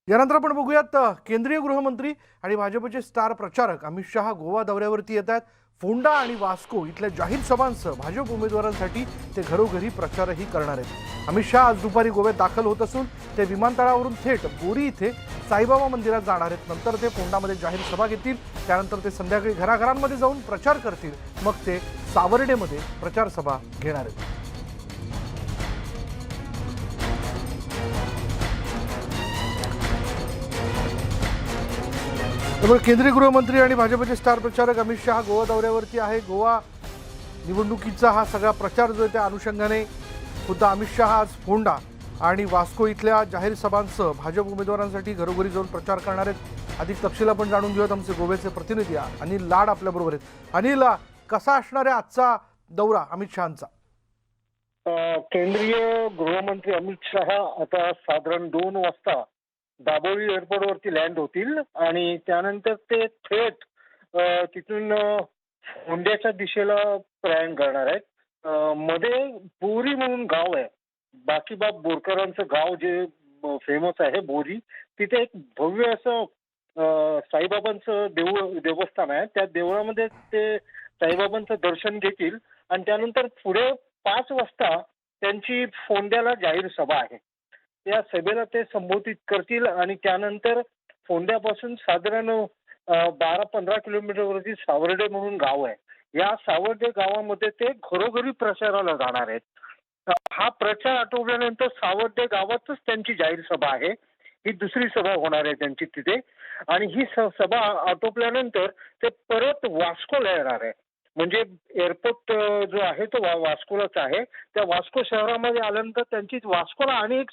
यानंतर आपण बघूयात केंद्रीय गृहमंत्री आणि भाजपचे स्टार प्रचारक अमित शहा गोवा दौऱ्यावरती येत आहेत। फोंडा आणि वास्को इथल्या जाहीर सभांसह भाजप उमेदवारांसाठी ते घरोघरी प्रचारही करणार आहेत। अमित शहा आज दुपारी गोव्यात दाखल होत असून ते विमानतळावरून थेट बोरी इथे साईबाबा मंदिरात जाणार आहेत। नंतर ते फोंडामध्ये जाहीर सभा घेतील। त्यानंतर ते संध्याकाळी घराघरांमध्ये जाऊन प्रचार करतील। मग ते सावर्डेमध्ये प्रचार सभा घेणार आहेत। त्यामुळे केंद्रीय गृहमंत्री आणि भाजपचे स्टार प्रचारक अमित शहा गोवा दौऱ्यावरती आहे। गोवा निवडणुकीचा हा सगळा प्रचार जो आहे त्या अनुषंगाने खुद्द अमित शहा आज फोंडा आणि वास्को इथल्या जाहीर सभांसह भाजप उमेदवारांसाठी घरोघरी जाऊन प्रचार करणार आहेत। अधिक तपशील आपण जाणून घेऊयात। आमचे गोव्याचे प्रतिनिधी अनिल लाड आपल्याबरोबर आहेत। अनिल, कसा असणार आहे आजचा दौरा अमित शहांचा? केंद्रीय गृहमंत्री अमित शहा आता साधारण 2 वाजता दाबोळी एअरपोर्टवरती लँड होतील आणि त्यानंतर ते थेट तिथून फोंड्याच्या दिशेला प्रयाण करणार आहेत। मध्ये बोरी म्हणून गाव आहे, बाकीबाब बोरकरांचं गाव जे फेमस आहे बोरी, तिथे एक भव्य असं साईबाबांचं देवस्थान आहे। त्या देवळामध्ये ते साईबाबांचं दर्शन घेतील आणि त्यानंतर पुढे 5 वाजता त्यांची फोंड्याला जाहीर सभा आहे। त्या सभेला ते संबोधित करतील आणि त्यानंतर फोंड्यापासून साधारण 12-15 किलोमीटरवरती सावर्डे म्हणून गाव आहे। या सावर्डे गावामध्ये ते घरोघरी प्रचाराला जाणार आहेत। हा प्रचार आटोपल्यानंतर सावर्डे गावातच त्यांची जाहीर सभा आहे। ही दुसरी सभा होणार आहे त्यांची तिथे आणि ही सभा आटोपल्यानंतर ते परत वास्कोला येणार आहे। म्हणजे एअरपोर्ट जो आहे तो वास्कोलाच आहे। त्या वास्को शहरामध्ये आल्यानंतर त्यांची वास्कोला आणि एक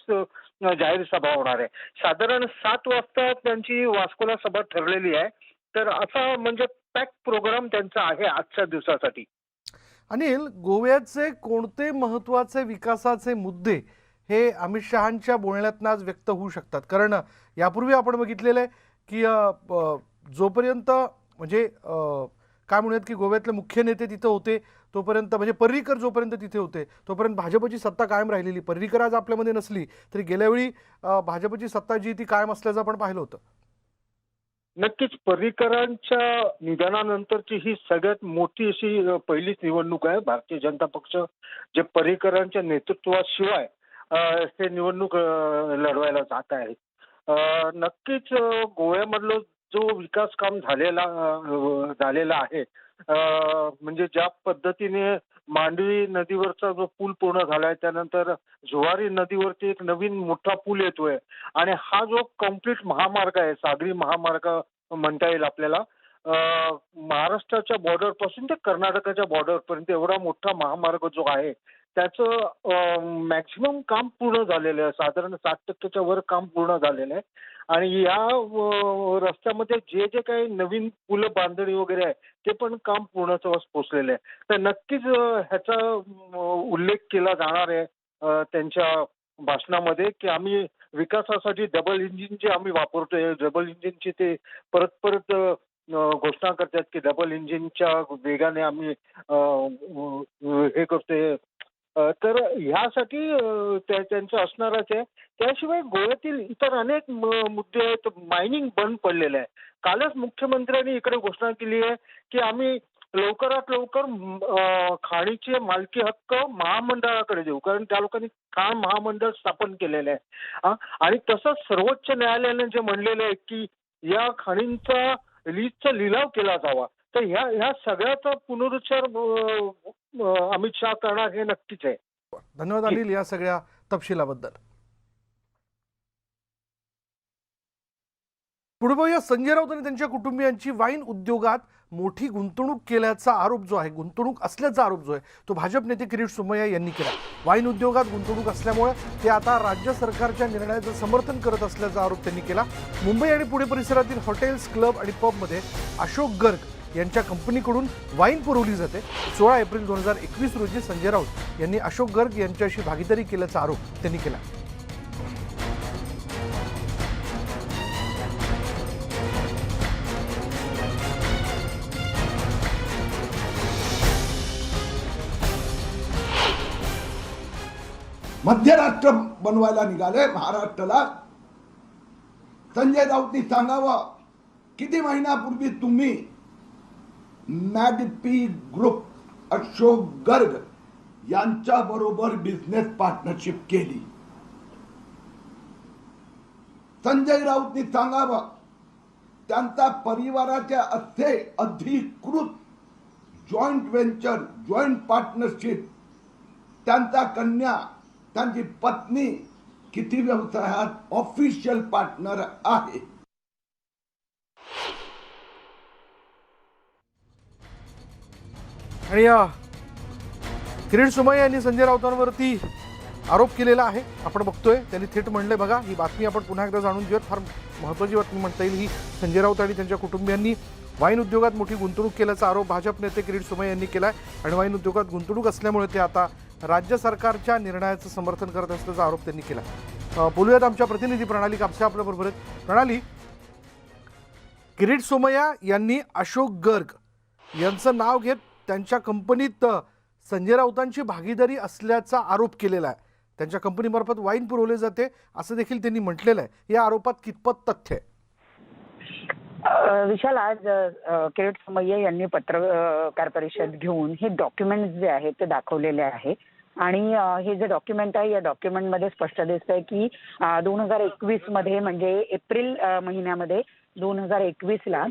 जाहीर सभा होणार आहे। साधारण 7 वाजता त्यांची वास्कोला सभा ठरलेली आहे। तर असा म्हणजे पॅक प्रोग्राम त्यांचा आहे आजच्या दिवसासाठी। अनिल, गोव्याचे कोणते महत्त्वाचे विकासाचे मुद्दे हे अमित शहांच्या बोलण्यातून आज व्यक्त होऊ शकतात? कारण यापूर्वी आपण बघितलेलं आहे की जोपर्यंत म्हणजे काय म्हणूयात की गोव्यातले मुख्य नेते तिथे होते तोपर्यंत, म्हणजे पर्रीकर जोपर्यंत तिथे होते तोपर्यंत भाजपची सत्ता कायम राहिलेली। पर्रीकर आज आपल्यामध्ये नसली तरी गेल्या वेळी भाजपची सत्ता जी ती कायम असल्याचं आपण पाहिलं होतं। नक्कीच पर्रीकरांच्या निधनानंतरची ही सगळ्यात मोठी अशी पहिलीच निवडणूक आहे। भारतीय जनता पक्ष जे पर्रीकरांच्या नेतृत्वाशिवाय ते निवडणूक लढवायला जात आहे। नक्कीच गोव्यामधलं जो विकास काम झालेला आहे, म्हणजे ज्या पद्धतीने मांडवी नदीवरचा जो पूल पूर्ण झालाय, त्यानंतर जुवारी नदीवरती एक नवीन मोठा पूल येतोय आणि हा जो कम्प्लीट महामार्ग आहे, सागरी महामार्ग म्हणता येईल आपल्याला, महाराष्ट्राच्या बॉर्डर पासून ते कर्नाटकाच्या बॉर्डर पर्यंत एवढा मोठा महामार्ग जो आहे त्याचं मॅक्सिमम काम पूर्ण झालेलं आहे। साधारण 60% वर काम पूर्ण झालेलं आहे आणि या रस्त्यामध्ये जे जे काही नवीन पुलं बांधणी वगैरे आहे ते पण काम पूर्णत्वास पोहोचलेलं आहे। तर नक्कीच ह्याचा उल्लेख केला जाणार आहे त्यांच्या भाषणामध्ये की आम्ही विकासासाठी डबल इंजिन जे आम्ही वापरतोय, डबल इंजिनची ते परत परत घोषणा करतात की डबल इंजिनच्या वेगाने आम्ही हे करतोय। तर ह्यासाठी त्यांचं असणारच आहे। त्याशिवाय गोव्यातील इतर अनेक मुद्दे आहेत। मायनिंग बंद पडलेलं आहे। कालच मुख्यमंत्र्यांनी इकडे घोषणा केली आहे की आम्ही लवकरात लवकर खाणीचे मालकी हक्क महामंडळाकडे देऊ, कारण त्या लोकांनी खाण महामंडळ स्थापन केलेलं आहे। आणि तसंच सर्वोच्च न्यायालयाने जे म्हणलेलं आहे की या खाणींचा लीजचा लिलाव केला जावा। तर ह्या सगळ्याचा पुनरुच्चार अमित शहा करणार हे नक्कीच आहे। धन्यवाद अनिल या सगळ्या तपशिलाबद्दल। पुढे बघूया, संजय राऊत आणि त्यांच्या कुटुंबियांची वाईन उद्योगात मोठी गुंतवणूक केल्याचा आरोप जो आहे, गुंतवणूक असल्याचा आरोप जो आहे तो भाजप नेते किरीट सोमय्या यांनी केला। वाईन उद्योगात गुंतवणूक असल्यामुळे ते आता राज्य सरकारच्या निर्णयाचं समर्थन करत असल्याचा आरोप त्यांनी केला। मुंबई आणि पुणे परिसरातील हॉटेल्स, क्लब आणि पबमध्ये अशोक गर्ग यांच्या कंपनीकडून वाईन पुरवली जाते। 16 एप्रिल 2021 रोजी संजय राऊत यांनी अशोक गर्ग यांच्याशी भागीदारी केल्याचा आरोप त्यांनी केला। मध्य राष्ट्र बनवायला निघाले महाराष्ट्राला। संजय राऊतनी सांगावं, किती महिन्यापूर्वी तुम्ही मॅडपी ग्रुप अशोक गर्ग यांच्या बरोबर बिझनेस पार्टनरशिप केली. संजय राऊतनी सांगावं, त्यांचा परिवाराच्या असे अधिकृत जॉईंट व्हेंचर, जॉईंट पार्टनरशिप, त्यांचा कन्या, त्यांची पत्नी किती व्यवसायात ऑफिशियल पार्टनर आहे. आणि किरीट सोमय्या यांनी संजय राऊतांवरती आरोप केलेला आहे. आपण बघतोय त्यांनी थेट म्हणले, बघा ही बातमी आपण पुन्हा एकदा जाणून घेऊयात. फार महत्त्वाची बातमी म्हणता येईल ही. संजय राऊत आणि त्यांच्या कुटुंबियांनी वाईन उद्योगात मोठी गुंतवणूक केल्याचा आरोप भाजप नेते किरीट सोमय्या यांनी केला आहे. आणि वाईन उद्योगात गुंतवणूक असल्यामुळे ते आता राज्य सरकारच्या निर्णयाचं समर्थन करत असल्याचा आरोप त्यांनी केला. बोलूयात आमच्या प्रतिनिधी प्रणाली कापसे आपल्याबरोबर आहेत. प्रणाली, किरीट सोमय्या यांनी अशोक गर्ग यांचं नाव घेत त्यांच्या कंपनीत संजय राऊतांची भागीदारी असल्याचा आरोप केलेला आहे. त्यांच्या कंपनीमार्फत वाईन पुरवले जाते असं देखील त्यांनी म्हटलेलं आहे. या आरोपात कितपत तथ्य आहे? विशाल, आज किरीट सोमय्या यांनी पत्रकार परिषद घेऊन हे डॉक्युमेंट जे आहेत ते दाखवलेले आहे. आणि हे जे डॉक्युमेंट आहे या डॉक्युमेंटमध्ये स्पष्ट दिसतंय की 2021 मध्ये, म्हणजे एप्रिल महिन्यामध्ये 2021ला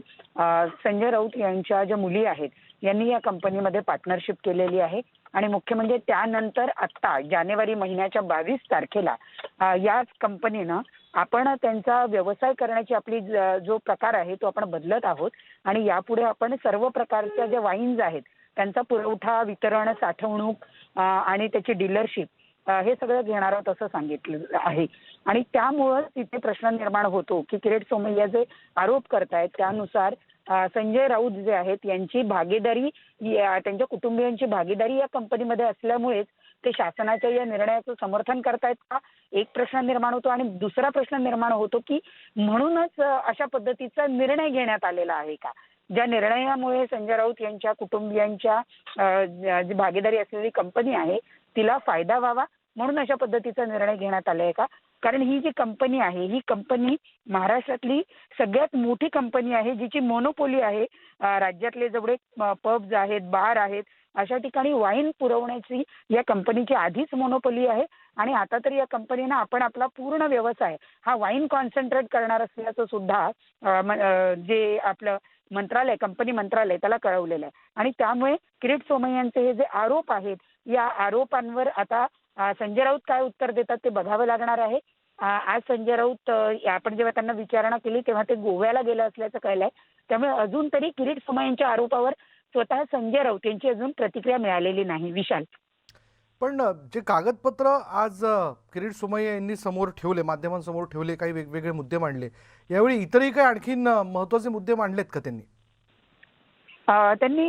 संजय राऊत यांच्या ज्या मुली आहेत यांनी या कंपनीमध्ये पार्टनरशिप केलेली आहे. आणि मुख्य म्हणजे त्यानंतर आता जानेवारी महिन्याच्या 22 तारखेला याच कंपनीनं आपण त्यांचा व्यवसाय करण्याची आपली जो प्रकार आहे तो आपण बदलत आहोत. आणि यापुढे आपण सर्व प्रकारच्या ज्या वाईन्स आहेत त्यांचा पुरवठा, वितरण, साठवणूक आणि त्याची डीलरशिप हे सगळं घेणार आहोत असं सांगितलं आहे. आणि त्यामुळं तिथे प्रश्न निर्माण होतो की किरीट सोमय्या जे आरोप करतायत त्यानुसार संजय राऊत जे आहेत यांची भागीदारी, त्यांच्या कुटुंबियांची भागीदारी या कंपनीमध्ये असल्यामुळेच ते शासनाच्या या निर्णयाचं समर्थन करतायत का, एक प्रश्न निर्माण होतो. आणि दुसरा प्रश्न निर्माण होतो की म्हणूनच अशा पद्धतीचा निर्णय घेण्यात आलेला आहे का, ज्या निर्णयामुळे संजय राऊत यांच्या कुटुंबियांच्या जी भागीदारी असलेली कंपनी आहे तिला फायदा व्हावा म्हणून अशा पद्धतीचा निर्णय घेण्यात आलाय का. कारण ही जी कंपनी आहे ही कंपनी महाराष्ट्रातली सगळ्यात मोठी कंपनी आहे, जिची मोनोपोली आहे. राज्यातले जेवढे पब्स आहेत, बार आहेत, अशा ठिकाणी वाईन पुरवण्याची या कंपनीची आधीच मोनोपोली आहे. आणि आता तरी या कंपनीनं आपण आपला पूर्ण व्यवसाय हा वाईन कॉन्सन्ट्रेट करणार असल्याचं सुद्धा जे आपलं मंत्रालय, कंपनी मंत्रालय त्याला कळवलेलं आहे. आणि त्यामुळे किरीट सोमय्यांचे हे जे आरोप आहेत या आरोपांवर आता संजय राऊत काय उत्तर देतात ते बघावं लागणार आहे. आज संजय राऊत आपण जेव्हा त्यांना विचारणा केली तेव्हा ते गोव्याला गेलं असल्याचं कळलंय. त्यामुळे अजून तरी किरीट सोमय्यांच्या आरोपावर स्वतः संजय राऊत यांची अजून प्रतिक्रिया मिळालेली नाही. विशाल, पण जे कागदपत्र आज किरीट सोमय्या यांनी समोर ठेवले, माध्यमांसमोर ठेवले, काही वेगवेगळे मुद्दे मांडले, यावेळी इतरही काही आणखीन महत्त्वाचे मुद्दे मांडलेत का त्यांनी? त्यांनी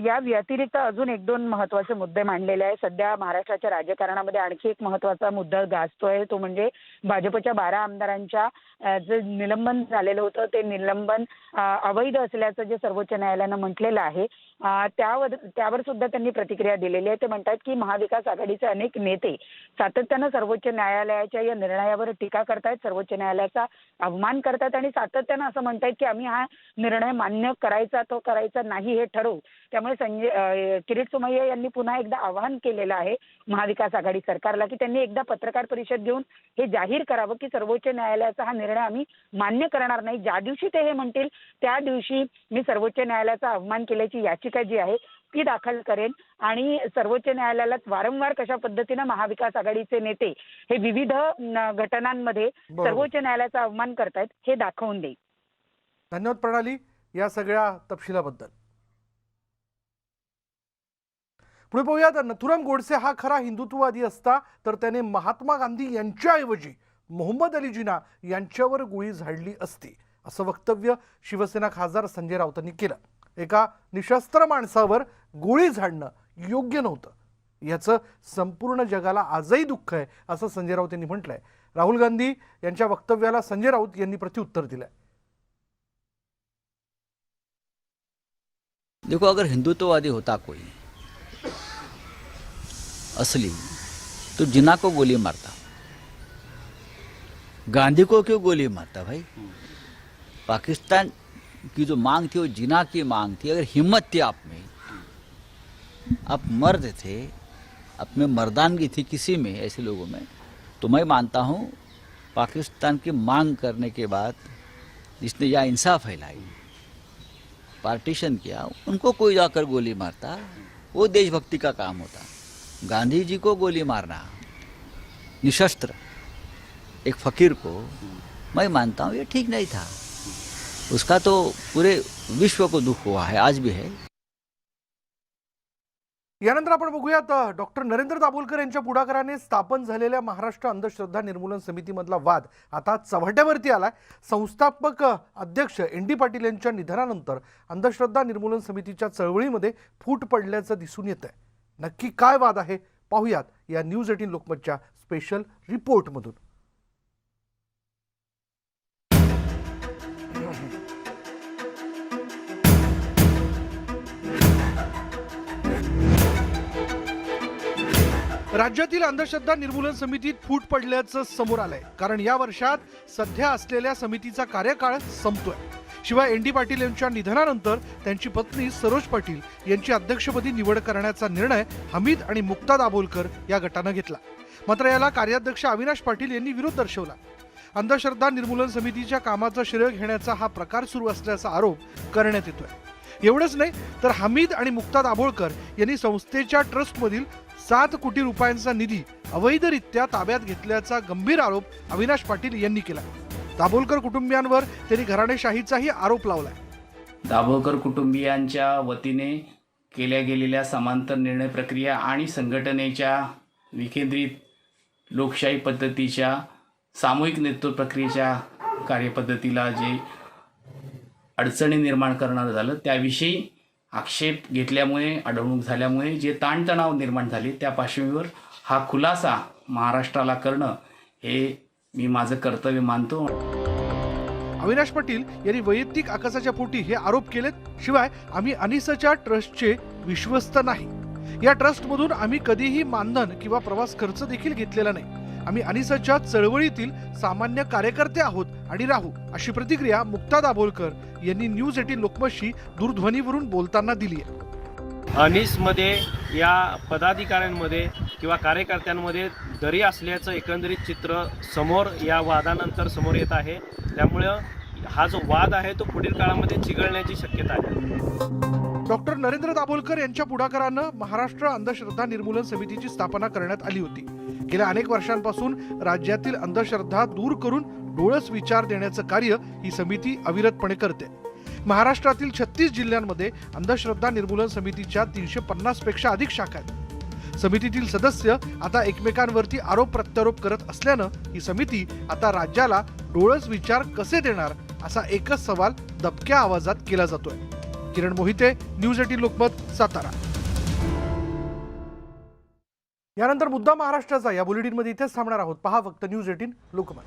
या व्यतिरिक्त अजून 1-2 महत्त्वाचे मुद्दे मांडलेले आहेत. सध्या महाराष्ट्राच्या राजकारणामध्ये आणखी एक महत्त्वाचा मुद्दा गाजतोय, तो म्हणजे भाजपच्या 12 आमदारांच्या जे निलंबन झालेलं होतं ते निलंबन अवैध असल्याचं जे सर्वोच्च न्यायालयानं म्हटलेलं आहे. त्यावर सुद्धा त्यांनी प्रतिक्रिया दिलेली आहे. ते म्हणतात की महाविकास आघाडीचे अनेक नेते सातत्यानं सर्वोच्च न्यायालयाच्या या निर्णयावर टीका करतायत, सर्वोच्च न्यायालयाचा अवमान करतात आणि सातत्यानं असं म्हणतायत की आम्ही हा निर्णय मान्य करायचा तो करायचा नाही हे ठरवू. त्यामुळे किरीट सोमय्या यांनी पुन्हा एकदा आवाहन केलेलं आहे महाविकास आघाडी सरकारला की त्यांनी एकदा पत्रकार परिषद घेऊन हे जाहीर करावं की सर्वोच्च न्यायालयाचा हा निर्णय आम्ही मान्य करणार नाही. ज्या दिवशी ते हे म्हणतील त्या दिवशी मी सर्वोच्च न्यायालयाचा अवमान केल्याची याचिका जी आहे ती दाखल करेन. आणि सर्वोच्च न्यायालयाला वारंवार कशा पद्धतीनं महाविकास आघाडीचे नेते हे विविध घटनांमध्ये सर्वोच्च न्यायालयाचा अवमान करतायत हे दाखवून देईल. धन्यवाद प्रणाली या सगळ्या तपशिलाबद्दल. पुढे पाहूयात, नथुराम गोडसे हा खरा हिंदुत्ववादी असता तर त्याने महात्मा गांधी यांच्याऐवजी मोहम्मद अली जिना यांच्यावर गोळी झाडली असती, असं वक्तव्य शिवसेना खासदार संजय राऊतांनी केलं. एका निशस्त्र माणसावर गोळी झाडणं योग्य नव्हतं, याचं संपूर्ण जगाला आजही दुःख आहे, असं संजय राऊत यांनी म्हटलंय. राहुल गांधी यांच्या वक्तव्याला संजय राऊत यांनी प्रत्युत्तर दिलंय. देखो, अगर हिंदुत्ववादी होता कोई असली तो जिन्ना को गोली मारता, गांधी को क्यों गोली मारता भाई? पाकिस्तान की जो मांग थी वो जिना की मांग थी। अगर हिम्मत थी आप में, आप मर्द थे, आप में मर्दानगी थी किसी में, ऐसे लोगों में, तो मैं मानता हूँ पाकिस्तान की मांग करने के बाद जिसने यहाँ इंसाफ फैलाई, पार्टीशन किया, उनको कोई जाकर गोली मारता, वो देशभक्ति का काम होता। गांधी जी को गोली मारना निशस्त्र एक फकीर को, मैं मानता हूँ ये ठीक नहीं था। उसका तो पूरे विश्व को दुख हुआ है, आज भी है। यानंतर आपण बघूयात डॉक्टर नरेंद्र दाभोलकर यांच्या पुढाकाराने स्थापन झालेल्या महाराष्ट्र अंधश्रद्धा निर्मूलन समितीमधला वाद आता चव्हाट्यावरती आलाय। संस्थापक अध्यक्ष ND पाटील यांच्या निधनानंतर अंधश्रद्धा निर्मूलन समितीच्या चळवळीमध्ये फूट पडल्याचं दिसून येतंय। नक्की काय वाद आहे पाहूयात या न्यूज 18 लोकमतच्या स्पेशल रिपोर्टमधून। राज्यातील अंधश्रद्धा निर्मूलन समितीत फूट पडल्याचं समोर आलंय, कारण या वर्षात सध्या असलेल्या समितीचा कार्यकाळ संपतोय। शिवाय ND पाटील यांच्या निधनानंतर त्यांची पत्नी सरोज पाटील यांची अध्यक्षपदी निवड करण्याचा निर्णय हमीद आणि मुक्ता दाभोलकर या गटानं घेतला। मात्र याला कार्याध्यक्ष अविनाश पाटील यांनी विरोध दर्शवला। अंधश्रद्धा निर्मूलन समितीच्या कामाचं श्रेय घेण्याचा हा प्रकार सुरू असल्याचा आरोप करण्यात येतोय। एवढंच नाही तर हमीद आणि मुक्ता दाभोलकर यांनी संस्थेच्या ट्रस्टमधील 7 कोटी रुपयांचा निधी अवैधरित्या ताब्यात घेतल्याचा गंभीर आरोप अविनाश पाटील यांनी केला। दाभोलकर कुटुंबियांवर त्यांनी घराणेशाहीचाही आरोप लावलाय। दाभोलकर कुटुंबियांच्या वतीने केल्या गेलेल्या समांतर निर्णय प्रक्रिया आणि संघटनेच्या विकेंद्रित लोकशाही पद्धतीच्या सामूहिक नेतृत्व प्रक्रियेच्या कार्यपद्धतीला जे अडचणी निर्माण करणार झालं, त्याविषयी आक्षेप घेतल्यामुळे, अडवणूक झाल्यामुळे जे ताणतणाव निर्माण झाले, त्या पार्श्वभूमीवर हा खुलासा महाराष्ट्राला करणं हे मी माझं कर्तव्य मानतो। अविनाश पाटील यांनी वैयक्तिक आकाशाच्या पोटी हे आरोप केलेत। शिवाय आम्ही अनिसच्या ट्रस्टचे विश्वस्त नाही, या ट्रस्टमधून आम्ही कधीही मानधन किंवा प्रवास खर्च देखील घेतलेला नाही। आम्ही अनिसच्या चळवळीतील सामान्य कार्यकर्ते आहोत आणि राहू, अशी प्रतिक्रिया मुक्ता दाभोलकर यांनी न्यूज 18 लोकमतशी दूरध्वनीवरून बोलताना दिली आहे। अनिसमध्ये या पदाधिकाऱ्यांमध्ये किंवा कार्यकर्त्यांमध्ये दरी असल्याचं एकंदरीत चित्र समोर या वादानंतर समोर येत आहे। त्यामुळे हा जो वाद आहे तो पुढील काळामध्ये चिघळण्याची शक्यता आहे। डॉक्टर नरेंद्र दाभोलकर यांच्या पुढाकारानं महाराष्ट्र अंधश्रद्धा निर्मूलन समितीची स्थापना करण्यात आली होती। गेल्या अनेक वर्षांपासून राज्यातील अंधश्रद्धा दूर करून डोळस विचार देण्याचं कार्य ही समिती अविरतपणे करते। महाराष्ट्रातील 36 जिल्ह्यांमध्ये अंधश्रद्धा निर्मूलन समितीच्या 350 पेक्षा अधिक शाखा आहेत। समितीतील सदस्य आता एकमेकांवरती आरोप प्रत्यारोप करत असल्यानं ही समिती आता राज्याला डोळस विचार कसे देणार असा एकच सवाल दबक्या आवाजात केला जातोय। किरण मोहिते, न्यूज 18 लोकमत, सातारा। यानंतर मुद्दा महाराष्ट्राचा या बुलेटिनमध्ये इथेच थांबणार आहोत। पहा फक्त न्यूज 18 लोकमत।